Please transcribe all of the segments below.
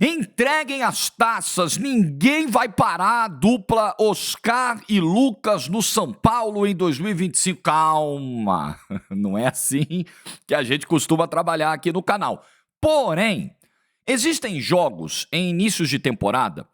Entreguem as taças, ninguém vai parar a dupla Oscar e Lucas no São Paulo em 2025. Calma, não é assim que a gente costuma trabalhar aqui no canal. Porém, existem jogos em inícios de temporada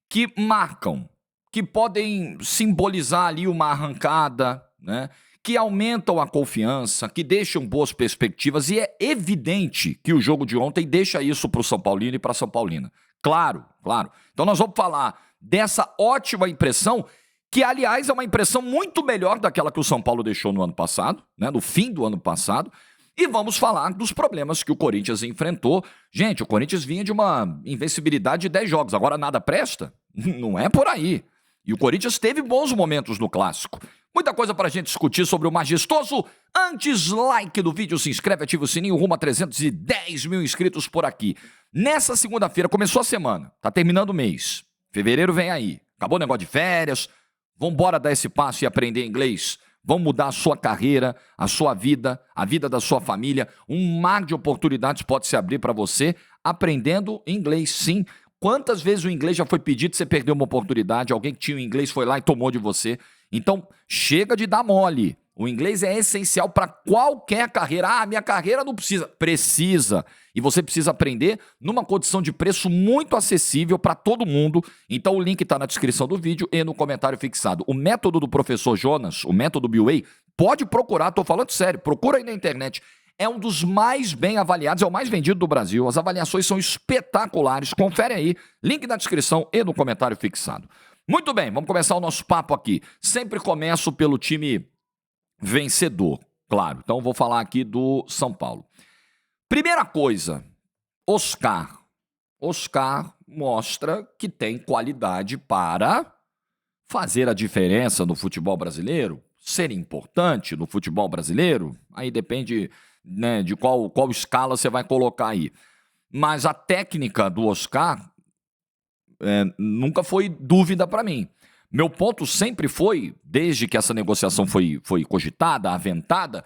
que marcam, que podem simbolizar ali uma arrancada, né? Que aumentam a confiança, que deixam boas perspectivas, e é evidente que o jogo de ontem deixa isso para o São Paulino e para a São Paulina. Claro, claro. Então nós vamos falar dessa ótima impressão, que aliás é uma impressão muito melhor daquela que o São Paulo deixou no ano passado, né, no fim do ano passado, e vamos falar dos problemas que o Corinthians enfrentou. Gente, o Corinthians vinha de uma invencibilidade de 10 jogos, agora nada presta? Não é por aí. E o Corinthians teve bons momentos no Clássico. Muita coisa para a gente discutir sobre o majestoso. Antes, like do vídeo, se inscreve, ativa o sininho, rumo a 310 mil inscritos por aqui. Nessa segunda-feira, começou a semana, tá terminando o mês. Fevereiro vem aí, acabou o negócio de férias. Vambora dar esse passo e aprender inglês. Vamos mudar a sua carreira, a sua vida, a vida da sua família. Um mar de oportunidades pode se abrir para você aprendendo inglês, sim. Quantas vezes o inglês já foi pedido e você perdeu uma oportunidade, alguém que tinha o inglês foi lá e tomou de você. Então, chega de dar mole. O inglês é essencial para qualquer carreira. Ah, minha carreira não precisa. Precisa. E você precisa aprender numa condição de preço muito acessível para todo mundo. Então, o link está na descrição do vídeo e no comentário fixado. O método do professor Jonas, o método BWay, pode procurar, estou falando sério, procura aí na internet. É um dos mais bem avaliados, é o mais vendido do Brasil. As avaliações são espetaculares. Confere aí, link na descrição e no comentário fixado. Muito bem, vamos começar o nosso papo aqui. Sempre começo pelo time vencedor, claro. Então vou falar aqui do São Paulo. Primeira coisa, Oscar. Oscar mostra que tem qualidade para fazer a diferença no futebol brasileiro, ser importante no futebol brasileiro. Aí depende, né, de qual escala você vai colocar aí. Mas a técnica do Oscar nunca foi dúvida para mim. Meu ponto sempre foi, desde que essa negociação foi cogitada, aventada,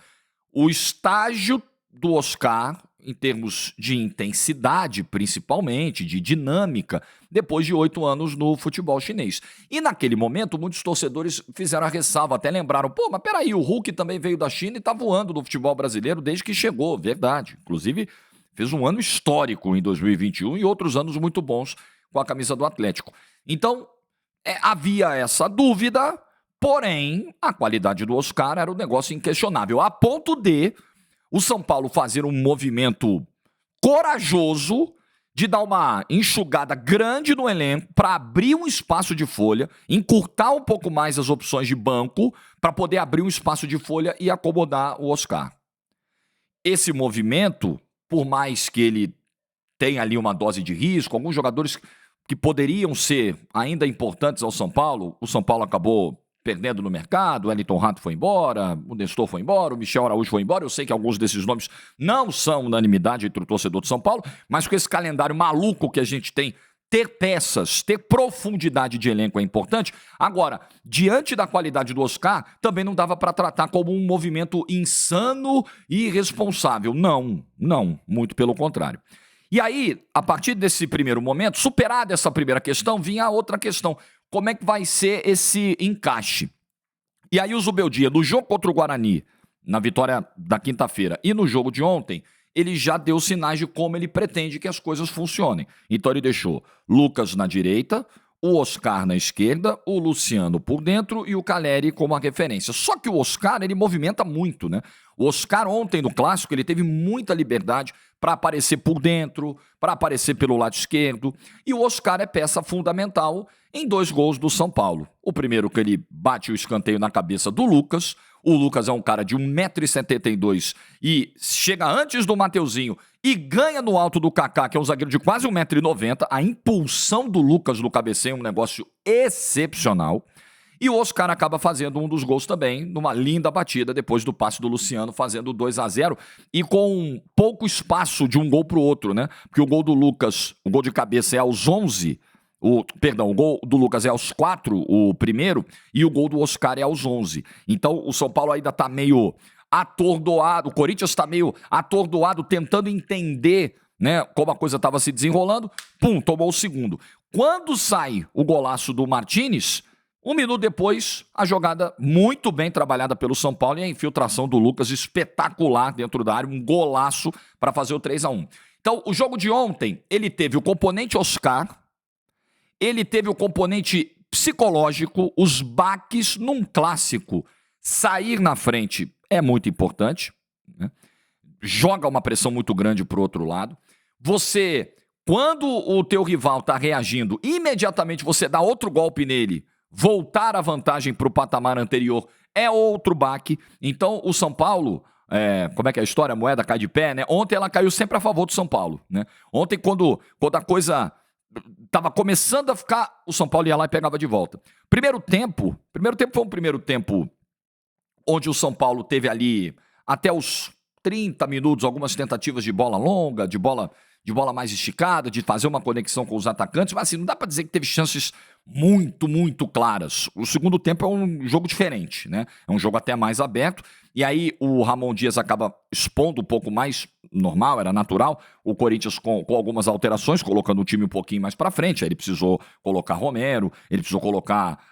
o estágio do Oscar, em termos de intensidade, principalmente, de dinâmica, depois de 8 anos no futebol chinês. E naquele momento, muitos torcedores fizeram a ressalva, até lembraram, pô, mas peraí, o Hulk também veio da China e tá voando no futebol brasileiro desde que chegou, verdade. Inclusive, fez um ano histórico em 2021 e outros anos muito bons com a camisa do Atlético. Então, havia essa dúvida, porém, a qualidade do Oscar era um negócio inquestionável, a ponto de o São Paulo fazer um movimento corajoso de dar uma enxugada grande no elenco para abrir um espaço de folha, encurtar um pouco mais as opções de banco para poder abrir um espaço de folha e acomodar o Oscar. Esse movimento, por mais que ele tenha ali uma dose de risco, alguns jogadores que poderiam ser ainda importantes ao São Paulo, o São Paulo acabou perdendo no mercado, o Wellington Rato foi embora, o Nestor foi embora, o Michel Araújo foi embora. Eu sei que alguns desses nomes não são unanimidade entre o torcedor de São Paulo, mas com esse calendário maluco que a gente tem, ter peças, ter profundidade de elenco é importante. Agora, diante da qualidade do Oscar, também não dava para tratar como um movimento insano e irresponsável. Não, muito pelo contrário. E aí, a partir desse primeiro momento, superada essa primeira questão, vinha a outra questão. Como é que vai ser esse encaixe? E aí o Zubeldia, no jogo contra o Guarani, na vitória da quinta-feira, e no jogo de ontem, ele já deu sinais de como ele pretende que as coisas funcionem. Então ele deixou Lucas na direita, o Oscar na esquerda, o Luciano por dentro e o Calleri como a referência. Só que o Oscar, ele movimenta muito, né? O Oscar ontem no Clássico, ele teve muita liberdade para aparecer por dentro, para aparecer pelo lado esquerdo. E o Oscar é peça fundamental em 2 gols do São Paulo. O primeiro que ele bate o escanteio na cabeça do Lucas. O Lucas é um cara de 1,72 m e chega antes do Mateuzinho e ganha no alto do Kaká, que é um zagueiro de quase 1,90 m. A impulsão do Lucas no cabeceio é um negócio excepcional. E o Oscar acaba fazendo um dos gols também, numa linda batida, depois do passe do Luciano, fazendo 2-0, e com pouco espaço de um gol para o outro, né? Porque o gol do Lucas, o gol de cabeça é aos 11, o gol do Lucas é aos 4, o primeiro, e o gol do Oscar é aos 11. Então o São Paulo ainda está meio atordoado, o Corinthians está meio atordoado, tentando entender né? Como a coisa estava se desenrolando, pum, tomou o segundo. Quando sai o golaço do Martínez, 1 minuto depois, a jogada muito bem trabalhada pelo São Paulo e a infiltração do Lucas espetacular dentro da área, um golaço para fazer o 3-1. Então, o jogo de ontem, ele teve o componente Oscar, ele teve o componente psicológico, os baques num clássico. Sair na frente é muito importante, né? Joga uma pressão muito grande para o outro lado. Você, quando o teu rival está reagindo, imediatamente você dá outro golpe nele, voltar a vantagem para o patamar anterior é outro baque. Então, o São Paulo, como é que é a história? A moeda cai de pé, né? Ontem ela caiu sempre a favor do São Paulo, né? Ontem, quando a coisa estava começando a ficar, o São Paulo ia lá e pegava de volta. Primeiro tempo foi um primeiro tempo onde o São Paulo teve ali até os 30 minutos, algumas tentativas de bola longa, de bola mais esticada, de fazer uma conexão com os atacantes, mas assim, não dá para dizer que teve chances muito, muito claras. O segundo tempo é um jogo diferente, né? É um jogo até mais aberto, e aí o Ramon Dias acaba expondo um pouco mais, normal, era natural, o Corinthians com algumas alterações, colocando o time um pouquinho mais para frente, aí ele precisou colocar Romero, ele precisou colocar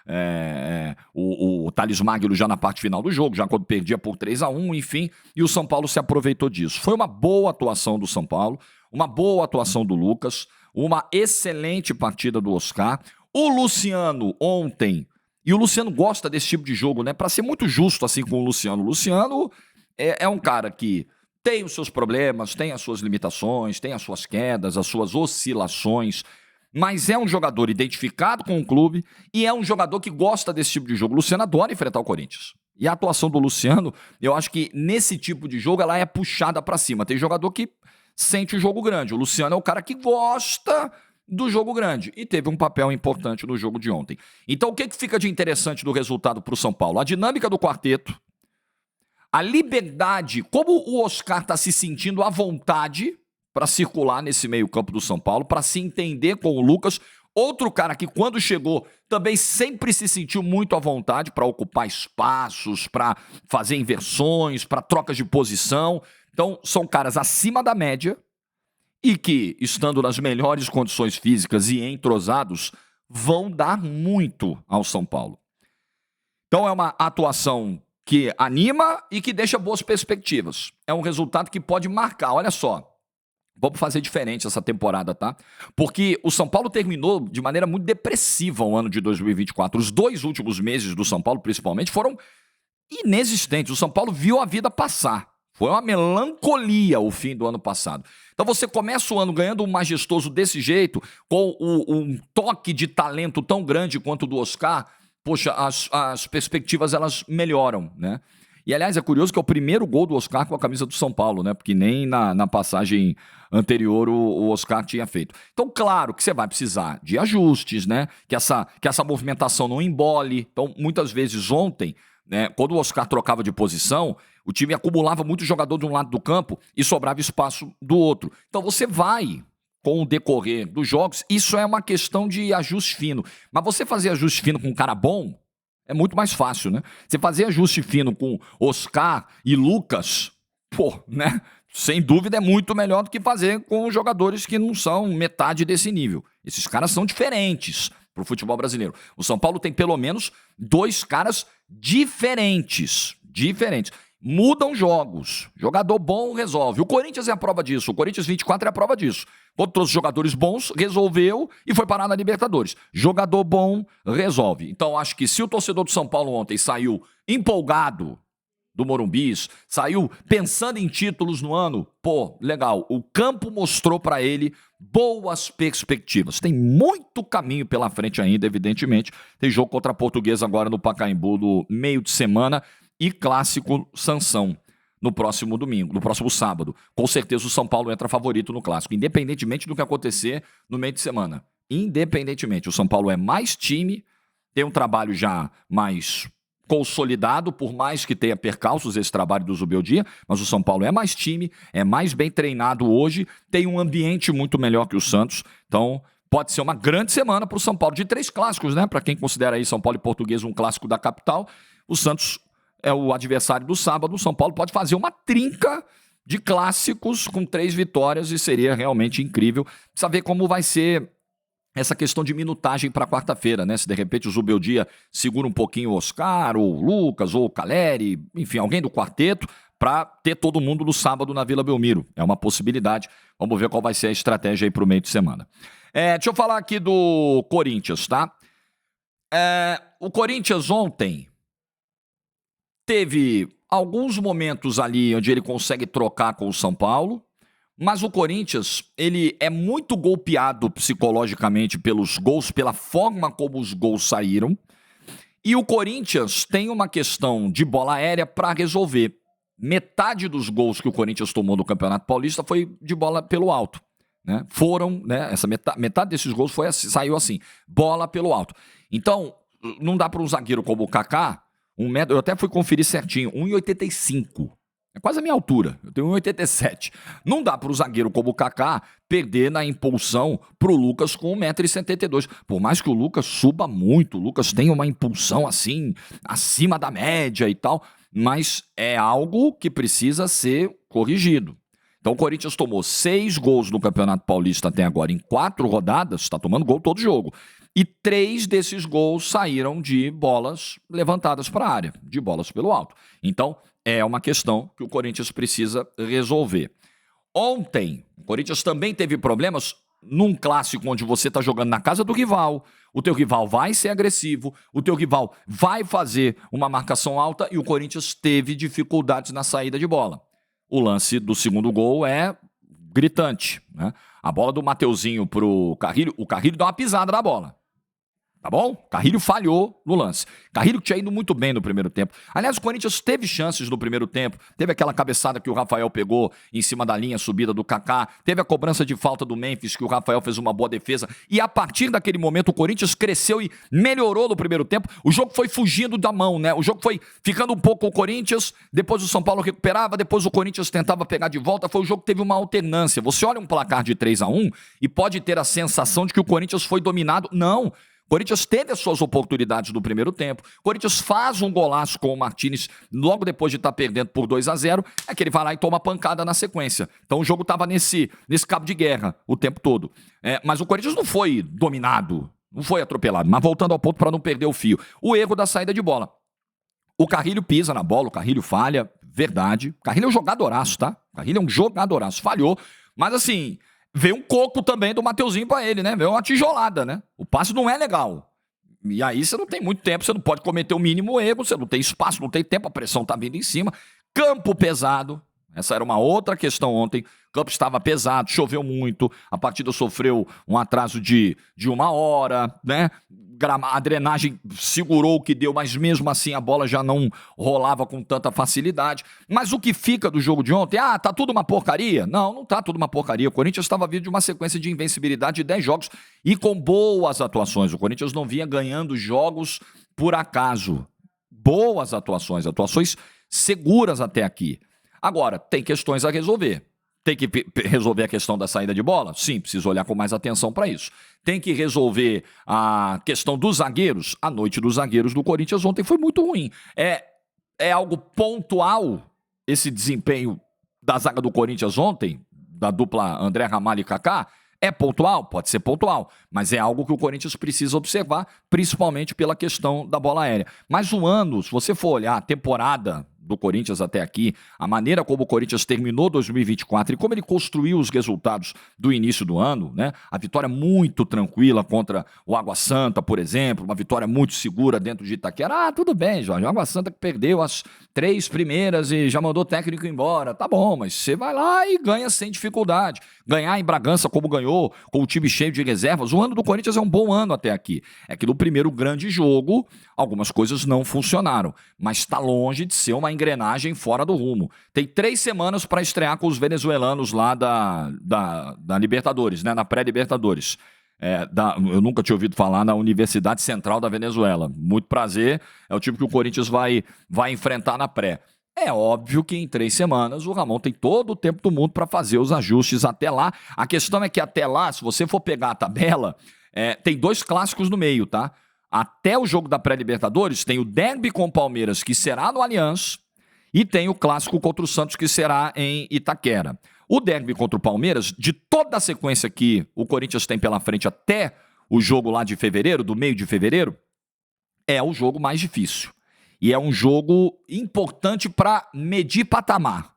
o Thales Magno já na parte final do jogo, já quando perdia por 3-1, enfim, e o São Paulo se aproveitou disso. Foi uma boa atuação do São Paulo, uma boa atuação do Lucas, uma excelente partida do Oscar. O Luciano ontem, e o Luciano gosta desse tipo de jogo, né? Para ser muito justo assim com o Luciano é um cara que tem os seus problemas, tem as suas limitações, tem as suas quedas, as suas oscilações, mas é um jogador identificado com o clube e é um jogador que gosta desse tipo de jogo. O Luciano adora enfrentar o Corinthians. E a atuação do Luciano, eu acho que nesse tipo de jogo ela é puxada para cima. Tem jogador que sente o jogo grande. O Luciano é o cara que gosta do jogo grande e teve um papel importante no jogo de ontem. Então, o que fica de interessante do resultado para o São Paulo? A dinâmica do quarteto, a liberdade, como o Oscar está se sentindo à vontade para circular nesse meio-campo do São Paulo, para se entender com o Lucas, outro cara que quando chegou também sempre se sentiu muito à vontade para ocupar espaços, para fazer inversões, para trocas de posição. Então, são caras acima da média e que, estando nas melhores condições físicas e entrosados, vão dar muito ao São Paulo. Então, é uma atuação que anima e que deixa boas perspectivas. É um resultado que pode marcar. Olha só, vamos fazer diferente essa temporada, tá? Porque o São Paulo terminou de maneira muito depressiva o ano de 2024. Os 2 últimos meses do São Paulo, principalmente, foram inexistentes. O São Paulo viu a vida passar. Foi uma melancolia o fim do ano passado. Então você começa o ano ganhando um majestoso desse jeito, com um toque de talento tão grande quanto o do Oscar, poxa, as perspectivas elas melhoram, né? E aliás, é curioso que é o primeiro gol do Oscar com a camisa do São Paulo, né? Porque nem na passagem anterior o Oscar tinha feito. Então, claro que você vai precisar de ajustes, né? Que essa movimentação não embole. Então, muitas vezes ontem, né, quando o Oscar trocava de posição, o time acumulava muito jogador de um lado do campo e sobrava espaço do outro. Então você vai, com o decorrer dos jogos, isso é uma questão de ajuste fino. Mas você fazer ajuste fino com um cara bom é muito mais fácil, né? Você fazer ajuste fino com Oscar e Lucas, né? Sem dúvida é muito melhor do que fazer com jogadores que não são metade desse nível. Esses caras são diferentes para o futebol brasileiro. O São Paulo tem pelo menos 2 caras diferentes. Mudam jogos. Jogador bom resolve. O Corinthians é a prova disso. O Corinthians 24 é a prova disso. Quando trouxe jogadores bons, resolveu e foi parar na Libertadores. Jogador bom resolve. Então, acho que se o torcedor do São Paulo ontem saiu empolgado do Morumbi, saiu pensando em títulos no ano, legal. O campo mostrou para ele boas perspectivas. Tem muito caminho pela frente ainda, evidentemente. Tem jogo contra a Portuguesa agora no Pacaembu no meio de semana e clássico Sansão no próximo domingo, no próximo sábado. Com certeza o São Paulo entra favorito no clássico, independentemente do que acontecer no meio de semana. Independentemente, o São Paulo é mais time, tem um trabalho já mais consolidado, por mais que tenha percalços esse trabalho do Zubeldia, mas o São Paulo é mais time, é mais bem treinado hoje, tem um ambiente muito melhor que o Santos, então pode ser uma grande semana para o São Paulo, de 3 clássicos, né? Para quem considera aí São Paulo e Portuguesa um clássico da capital, o Santos é o adversário do sábado, o São Paulo pode fazer uma trinca de clássicos com 3 vitórias e seria realmente incrível. Precisa ver como vai ser essa questão de minutagem para quarta-feira, né? Se de repente o Zubeldia segura um pouquinho o Oscar, ou o Lucas, ou o Caleri, enfim, alguém do quarteto, para ter todo mundo no sábado na Vila Belmiro. É uma possibilidade. Vamos ver qual vai ser a estratégia aí para o meio de semana. Deixa eu falar aqui do Corinthians, tá? O Corinthians ontem teve alguns momentos ali onde ele consegue trocar com o São Paulo, mas o Corinthians, ele é muito golpeado psicologicamente pelos gols, pela forma como os gols saíram, e o Corinthians tem uma questão de bola aérea para resolver. Metade dos gols que o Corinthians tomou no Campeonato Paulista foi de bola pelo alto, né? Foram, né? Essa metade desses gols saiu assim, bola pelo alto. Então, não dá para um zagueiro como o Kaká, eu até fui conferir certinho, 1,85. É quase a minha altura, eu tenho 1,87. Não dá para o zagueiro como o Kaká perder na impulsão para o Lucas com 1,72 m. Por mais que o Lucas suba muito, o Lucas tem uma impulsão assim, acima da média e tal, mas é algo que precisa ser corrigido. Então o Corinthians tomou 6 gols no Campeonato Paulista até agora em 4 rodadas, está tomando gol todo jogo. E 3 desses gols saíram de bolas levantadas para a área, de bolas pelo alto. Então, é uma questão que o Corinthians precisa resolver. Ontem, o Corinthians também teve problemas num clássico onde você está jogando na casa do rival, o teu rival vai ser agressivo, o teu rival vai fazer uma marcação alta e o Corinthians teve dificuldades na saída de bola. O lance do segundo gol é gritante, né? A bola do Mateuzinho pro Carrilho, o Carrilho dá uma pisada na bola. Tá bom? Carrilho falhou no lance. Carrilho que tinha ido muito bem no primeiro tempo. Aliás, o Corinthians teve chances no primeiro tempo. Teve aquela cabeçada que o Rafael pegou em cima da linha subida do Kaká. Teve a cobrança de falta do Memphis, que o Rafael fez uma boa defesa. E a partir daquele momento, o Corinthians cresceu e melhorou no primeiro tempo. O jogo foi fugindo da mão, né? O jogo foi ficando um pouco com o Corinthians. Depois o São Paulo recuperava. Depois o Corinthians tentava pegar de volta. Foi um jogo que teve uma alternância. Você olha um placar de 3-1 e pode ter a sensação de que o Corinthians foi dominado. Não. O Corinthians teve as suas oportunidades no primeiro tempo. O Corinthians faz um golaço com o Martínez logo depois de estar perdendo por 2-0. É que ele vai lá e toma pancada na sequência. Então o jogo estava nesse cabo de guerra o tempo todo. Mas o Corinthians não foi dominado, não foi atropelado. Mas voltando ao ponto para não perder o fio. O erro da saída de bola. O Carrilho pisa na bola, o Carrilho falha, verdade. O Carrilho é um jogadoraço, tá? O Carrilho é um jogadoraço, falhou. Mas assim... Veio um coco também do Mateuzinho pra ele, né? Veio uma tijolada, né? O passe não é legal. E aí você não tem muito tempo, você não pode cometer o mínimo erro, você não tem espaço, não tem tempo, a pressão tá vindo em cima. Campo pesado. Essa era uma outra questão ontem. O campo estava pesado, choveu muito, a partida sofreu um atraso de 1 hora, né? A drenagem segurou o que deu, mas mesmo assim a bola já não rolava com tanta facilidade. Mas o que fica do jogo de ontem? Tá tudo uma porcaria? Não, não tá tudo uma porcaria. O Corinthians estava vindo de uma sequência de invencibilidade de 10 jogos e com boas atuações. O Corinthians não vinha ganhando jogos por acaso. Boas atuações seguras até aqui. Agora, tem questões a resolver. Tem que resolver a questão da saída de bola? Sim, precisa olhar com mais atenção para isso. Tem que resolver a questão dos zagueiros? A noite dos zagueiros do Corinthians ontem foi muito ruim. É algo pontual esse desempenho da zaga do Corinthians ontem, da dupla André Ramalho e Kaká? É pontual? Pode ser pontual, mas é algo que o Corinthians precisa observar, principalmente pela questão da bola aérea. Mas o ano, se você for olhar a temporada do Corinthians até aqui, a maneira como o Corinthians terminou 2024 e como ele construiu os resultados do início do ano, né? A vitória muito tranquila contra o Água Santa, por exemplo, uma vitória muito segura dentro de Itaquera. Tudo bem, Jorge, o Água Santa que perdeu as 3 primeiras e já mandou o técnico embora. Tá bom, mas você vai lá e ganha sem dificuldade. Ganhar em Bragança como ganhou, com o time cheio de reservas. O ano do Corinthians é um bom ano até aqui. É que no primeiro grande jogo, algumas coisas não funcionaram, mas está longe de ser uma engrenagem fora do rumo. Tem 3 semanas para estrear com os venezuelanos lá da Libertadores, né? Na pré-Libertadores. Eu nunca tinha ouvido falar na Universidade Central da Venezuela. Muito prazer, é o time que o Corinthians vai enfrentar na pré. É óbvio que em 3 semanas o Ramon tem todo o tempo do mundo para fazer os ajustes até lá. A questão é que até lá, se você for pegar a tabela, tem 2 clássicos no meio, tá? Até o jogo da pré-Libertadores tem o derby com o Palmeiras, que será no Allianz, e tem o clássico contra o Santos, que será em Itaquera. O derby contra o Palmeiras, de toda a sequência que o Corinthians tem pela frente até o jogo lá de fevereiro, do meio de fevereiro, é o jogo mais difícil. E é um jogo importante para medir patamar.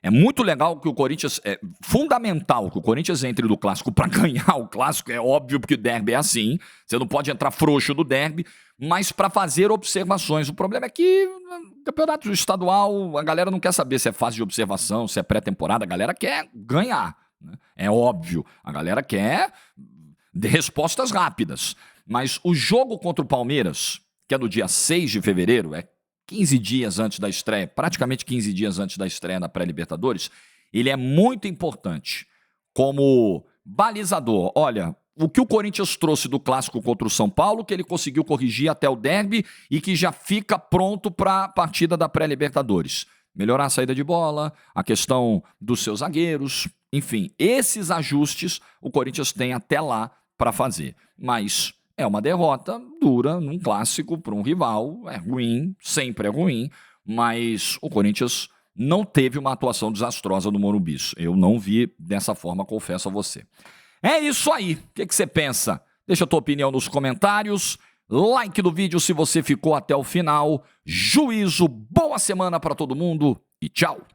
É muito legal que o Corinthians, é fundamental que o Corinthians entre no clássico para ganhar o clássico, é óbvio porque o derby é assim, você não pode entrar frouxo no derby, mas para fazer observações. O problema é que no campeonato estadual a galera não quer saber se é fase de observação, se é pré-temporada, a galera quer ganhar, né? É óbvio, a galera quer respostas rápidas. Mas o jogo contra o Palmeiras, que é no dia 6 de fevereiro, é 15 dias antes da estreia, praticamente 15 dias antes da estreia na pré-Libertadores, ele é muito importante como balizador. Olha, o que o Corinthians trouxe do clássico contra o São Paulo, que ele conseguiu corrigir até o derby e que já fica pronto para a partida da pré-Libertadores. Melhorar a saída de bola, a questão dos seus zagueiros, enfim, esses ajustes o Corinthians tem até lá para fazer. Mas é uma derrota dura num clássico para um rival, é ruim, sempre é ruim, mas o Corinthians não teve uma atuação desastrosa no Morumbi. Eu não vi dessa forma, confesso a você. É isso aí, o que você pensa? Deixa a tua opinião nos comentários, like no vídeo se você ficou até o final, juízo, boa semana para todo mundo e tchau!